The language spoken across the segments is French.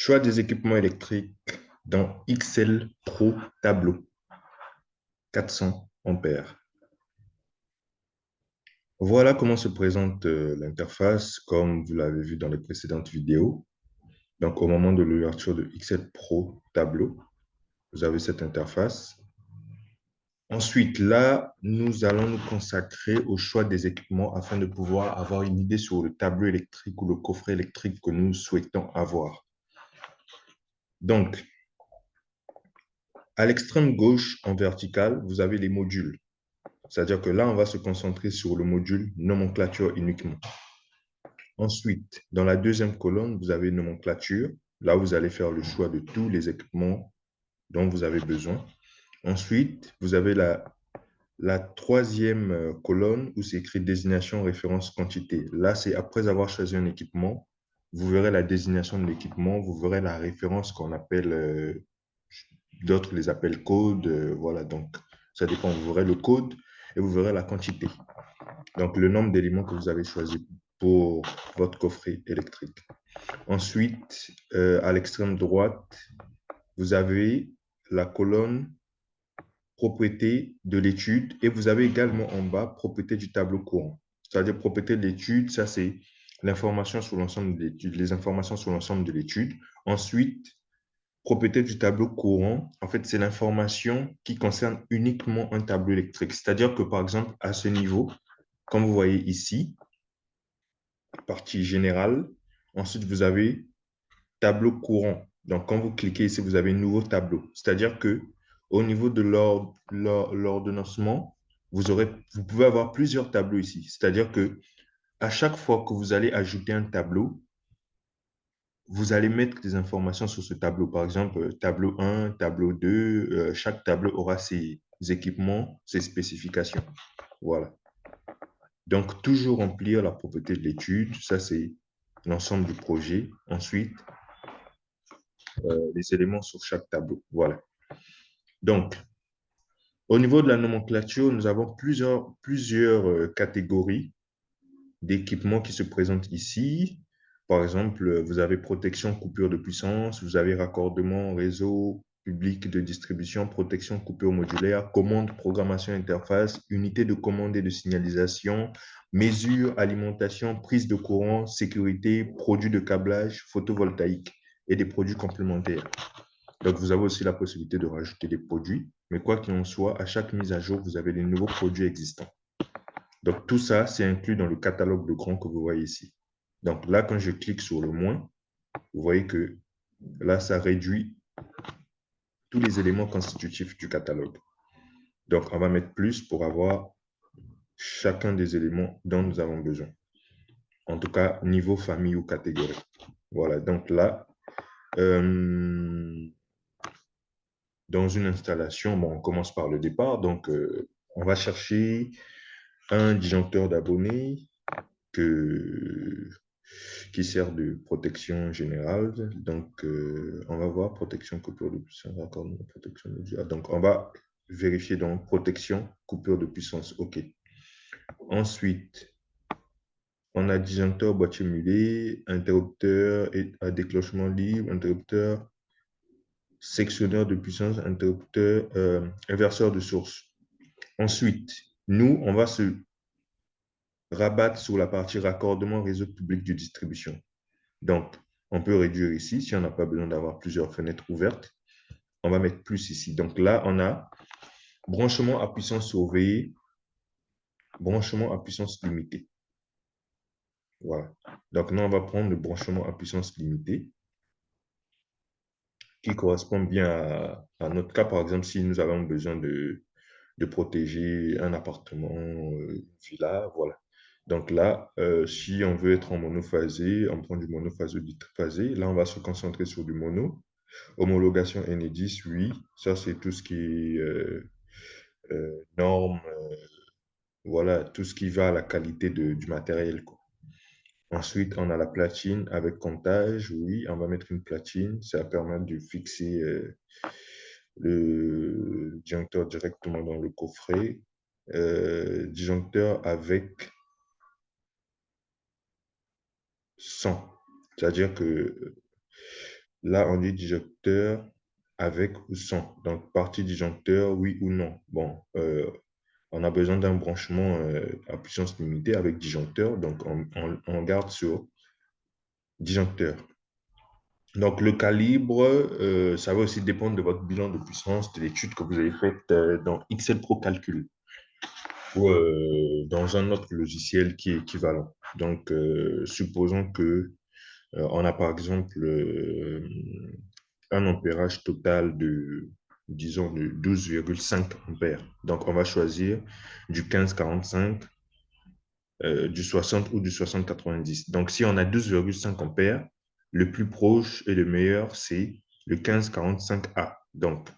Choix des équipements électriques dans XL Pro Tableau 400 ampères. Voilà comment se présente l'interface, comme vous l'avez vu dans les précédentes vidéos. Donc, au moment de l'ouverture de XL Pro Tableau, vous avez cette interface. Ensuite, là, nous allons nous consacrer au choix des équipements afin de pouvoir avoir une idée sur le tableau électrique ou le coffret électrique que nous souhaitons avoir. Donc, à l'extrême gauche, en vertical, vous avez les modules. C'est-à-dire que là, on va se concentrer sur le module nomenclature uniquement. Ensuite, dans la deuxième colonne, vous avez nomenclature. Là, vous allez faire le choix de tous les équipements dont vous avez besoin. Ensuite, vous avez la troisième colonne où c'est écrit désignation, référence, quantité. Là, c'est après avoir choisi un équipement, vous verrez la désignation de l'équipement, vous verrez la référence qu'on appelle, d'autres les appellent code. Voilà, donc ça dépend. Vous verrez le code et vous verrez la quantité. Donc, le nombre d'éléments que vous avez choisi pour votre coffret électrique. Ensuite, à l'extrême droite, vous avez la colonne propriété de l'étude et vous avez également en bas propriété du tableau courant. C'est-à-dire propriété de l'étude, ça c'est l'information sur l'ensemble de l'étude, les informations sur l'ensemble de l'étude. Ensuite, propriété du tableau courant, en fait, c'est l'information qui concerne uniquement un tableau électrique. C'est-à-dire que, par exemple, à ce niveau, comme vous voyez ici, partie générale, ensuite, vous avez tableau courant. Donc, quand vous cliquez ici, vous avez un nouveau tableau. C'est-à-dire que au niveau de l'ordonnancement, vous pouvez avoir plusieurs tableaux ici. C'est-à-dire que à chaque fois que vous allez ajouter un tableau, vous allez mettre des informations sur ce tableau. Par exemple, tableau 1, tableau 2, chaque tableau aura ses équipements, ses spécifications. Voilà. Donc, toujours remplir la propriété de l'étude. Ça, c'est l'ensemble du projet. Ensuite, les éléments sur chaque tableau. Voilà. Donc, au niveau de la nomenclature, nous avons plusieurs catégories d'équipements qui se présentent ici. Par exemple, vous avez protection, coupure de puissance, vous avez raccordement, réseau public de distribution, protection, coupure modulaire, commande, programmation, interface, unité de commande et de signalisation, mesure, alimentation, prise de courant, sécurité, produits de câblage, photovoltaïque et des produits complémentaires. Donc, vous avez aussi la possibilité de rajouter des produits, mais quoi qu'il en soit, à chaque mise à jour, vous avez des nouveaux produits existants. Donc, tout ça, c'est inclus dans le catalogue de grand que vous voyez ici. Donc, là, quand je clique sur le moins, vous voyez que là, ça réduit tous les éléments constitutifs du catalogue. Donc, on va mettre plus pour avoir chacun des éléments dont nous avons besoin. En tout cas, niveau famille ou catégorie. Voilà, donc là, dans une installation, bon, on commence par le départ. Donc, on va chercher un disjoncteur d'abonnés qui sert de protection générale. Donc, on va voir protection, coupure de puissance, raccordement, protection modulaire. Donc, on va vérifier donc protection, coupure de puissance. OK. Ensuite, on a disjoncteur, boîtier mulet, interrupteur et à déclenchement libre, interrupteur, sectionneur de puissance, interrupteur, inverseur de source. Ensuite, nous, on va se rabattre sur la partie raccordement réseau public de distribution. Donc, on peut réduire ici si on n'a pas besoin d'avoir plusieurs fenêtres ouvertes. On va mettre plus ici. Donc là, on a branchement à puissance surveillée, branchement à puissance limitée. Voilà. Donc là, on va prendre le branchement à puissance limitée qui correspond bien à notre cas. Par exemple, si nous avons besoin de protéger un appartement, une villa, voilà. Donc là, si on veut être en monophasé, on prend du monophasé ou du triphasé. Là, on va se concentrer sur du mono. Homologation Enedis, oui. Ça, c'est tout ce qui est normes, voilà, tout ce qui va à la qualité du matériel, quoi. Ensuite, on a la platine avec comptage, oui. On va mettre une platine. Ça va permettre de fixer le disjoncteur directement dans le coffret. Disjoncteur avec 100. C'est-à-dire que Là, on dit disjoncteur avec ou sans. Donc, partie disjoncteur, oui ou non. Bon, on a besoin d'un branchement à puissance limitée avec disjoncteur. Donc, on garde sur disjoncteur. Donc, le calibre, ça va aussi dépendre de votre bilan de puissance, de l'étude que vous avez faite dans Excel Pro Calcul ou dans un autre logiciel qui est équivalent. Donc, supposons que on a par exemple un ampérage total de, disons, de 12,5 ampères. Donc, on va choisir du 15-45, du 60 ou du 60-90. Donc, si on a 12,5 ampères, le plus proche et le meilleur, c'est le 15-45A. Donc,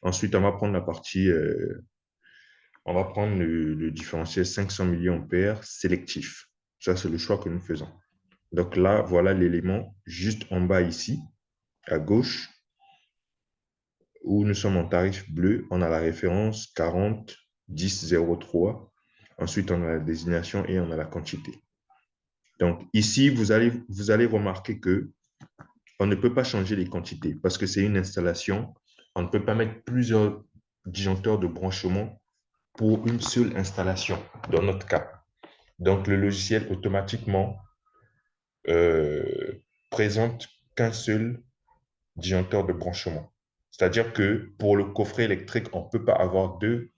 ensuite, on va prendre la partie, on va prendre le différentiel 500 milliampères sélectif. Ça, c'est le choix que nous faisons. Donc là, voilà l'élément juste en bas ici, à gauche, où nous sommes en tarif bleu. On a la référence 40 10 03. Ensuite, on a la désignation et on a la quantité. Donc ici, vous allez remarquer que on ne peut pas changer les quantités parce que c'est une installation. On ne peut pas mettre plusieurs disjoncteurs de branchement pour une seule installation, dans notre cas. Donc, le logiciel automatiquement euh, présente qu'un seul disjoncteur de branchement. C'est-à-dire que pour le coffret électrique, on ne peut pas avoir deux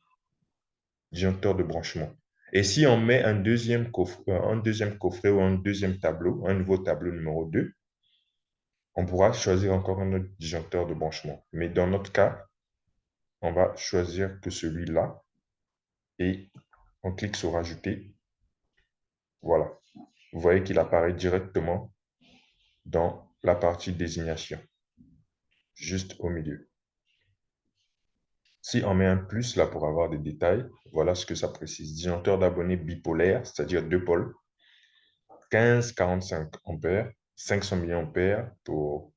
disjoncteurs de branchement. Et si on met un deuxième coffret ou un deuxième tableau, un nouveau tableau numéro 2, on pourra choisir encore un autre disjoncteur de branchement. Mais dans notre cas, on va choisir que celui-là et on clique sur Ajouter. Voilà. Vous voyez qu'il apparaît directement dans la partie désignation, juste au milieu. Si on met un plus là pour avoir des détails, voilà ce que ça précise. Disjoncteur d'abonnés bipolaire, c'est-à-dire deux pôles, 15-45 ampères, 500 milliampères pour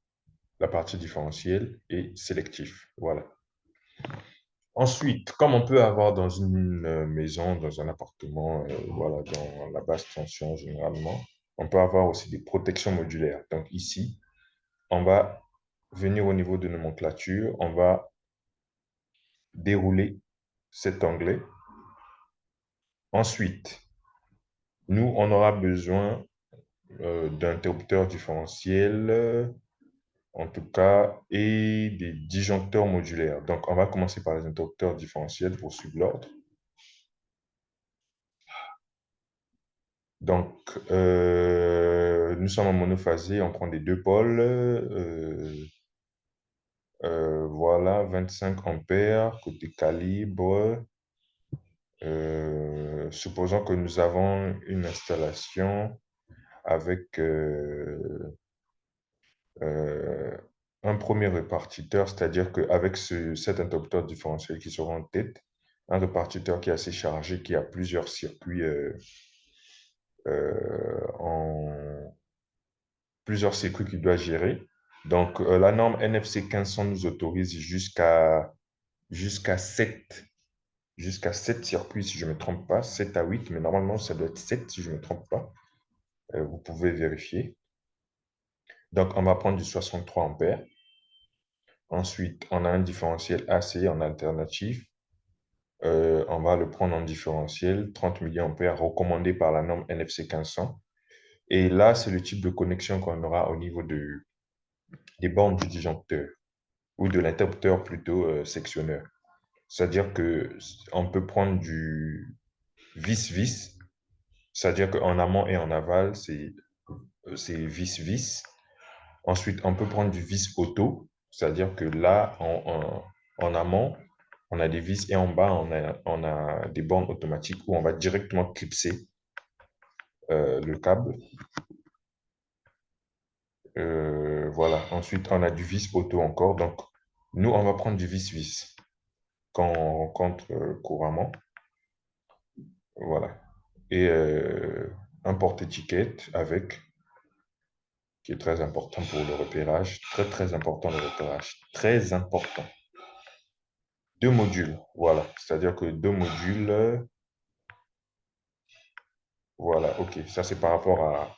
la partie différentielle et sélectif. Voilà. Ensuite, comme on peut avoir dans une maison, dans un appartement, voilà, dans la basse tension généralement, on peut avoir aussi des protections modulaires. Donc ici, on va venir au niveau de nomenclature, on va dérouler cet onglet. Ensuite, nous, on aura besoin d'interrupteurs différentiels, en tout cas, et des disjoncteurs modulaires. Donc, on va commencer par les interrupteurs différentiels pour suivre l'ordre. Donc, nous sommes en monophasé, on prend des deux pôles. Voilà, 25 ampères, côté calibre. Supposons que nous avons une installation avec un premier répartiteur, c'est-à-dire qu'avec cet interrupteur différentiel qui sera en tête, un répartiteur qui est assez chargé, qui a plusieurs circuits en plusieurs circuits qu'il doit gérer. Donc, la norme NFC 1500 nous autorise jusqu'à 7 circuits, si je ne me trompe pas, 7 à 8, mais normalement, ça doit être 7 si je ne me trompe pas. Vous pouvez vérifier. Donc, on va prendre du 63 ampères. Ensuite, on a un différentiel AC en alternatif. On va le prendre en différentiel, 30 milliampères recommandé par la norme NFC 1500. Et là, c'est le type de connexion qu'on aura au niveau des bornes du disjoncteur ou de l'interrupteur plutôt sectionneur. C'est-à-dire qu'on peut prendre du vis-vis, c'est-à-dire qu'en amont et en aval, c'est vis-vis. Ensuite, on peut prendre du vis auto, c'est-à-dire que là, en amont, on a des vis et en bas, on a des bornes automatiques où on va directement clipser le câble. Voilà. Ensuite, on a du vis auto encore. Donc, nous, on va prendre du vis-vis qu'on rencontre couramment. Voilà. Et un porte-étiquette avec, qui est très important pour le repérage. Très, très important le repérage. Très important. Deux modules, voilà. C'est-à-dire que deux modules, voilà, ok. Ça, c'est par rapport à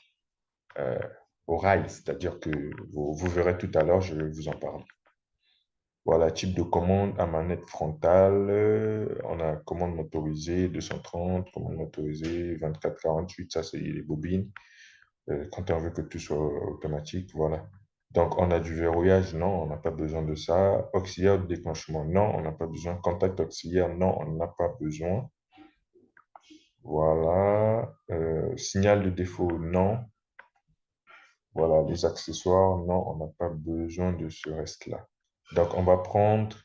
au rail, c'est-à-dire que vous verrez tout à l'heure, je vais vous en parler. Voilà, type de commande à manette frontale. On a commande motorisée 230, commande motorisée 24-48, ça c'est les bobines. Quand on veut que tout soit automatique, voilà. Donc on a du verrouillage, non, on n'a pas besoin de ça. Auxiliaire de déclenchement, non, on n'a pas besoin. Contact auxiliaire, non, on n'a pas besoin. Voilà. Signal de défaut, non. Voilà, les accessoires, non, on n'a pas besoin de ce reste-là. Donc on va prendre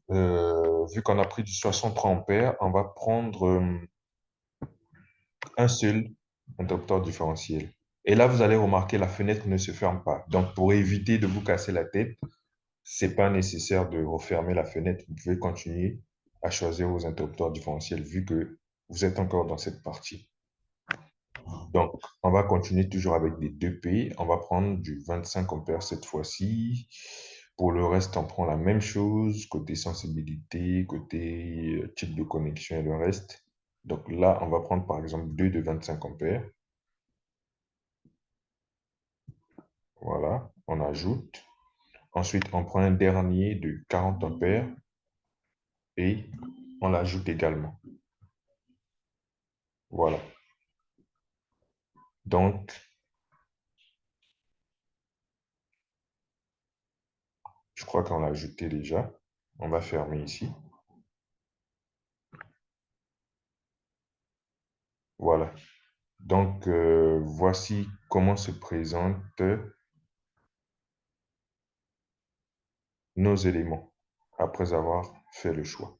vu qu'on a pris du 63 ampères, on va prendre un seul interrupteur différentiel. Et là, vous allez remarquer, la fenêtre ne se ferme pas. Donc, pour éviter de vous casser la tête, c'est pas nécessaire de refermer la fenêtre. Vous pouvez continuer à choisir vos interrupteurs différentiels vu que vous êtes encore dans cette partie. Donc, on va continuer toujours avec des 2P. On va prendre du 25 ampères cette fois-ci. Pour le reste, on prend la même chose, côté sensibilité, côté type de connexion et le reste. Donc là, on va prendre par exemple deux de 25 ampères. Voilà, on ajoute. Ensuite, on prend un dernier de 40 ampères et on l'ajoute également. Voilà. Donc, je crois qu'on l'a ajouté déjà. On va fermer ici. Voilà. Donc, voici comment se présentent nos éléments après avoir fait le choix.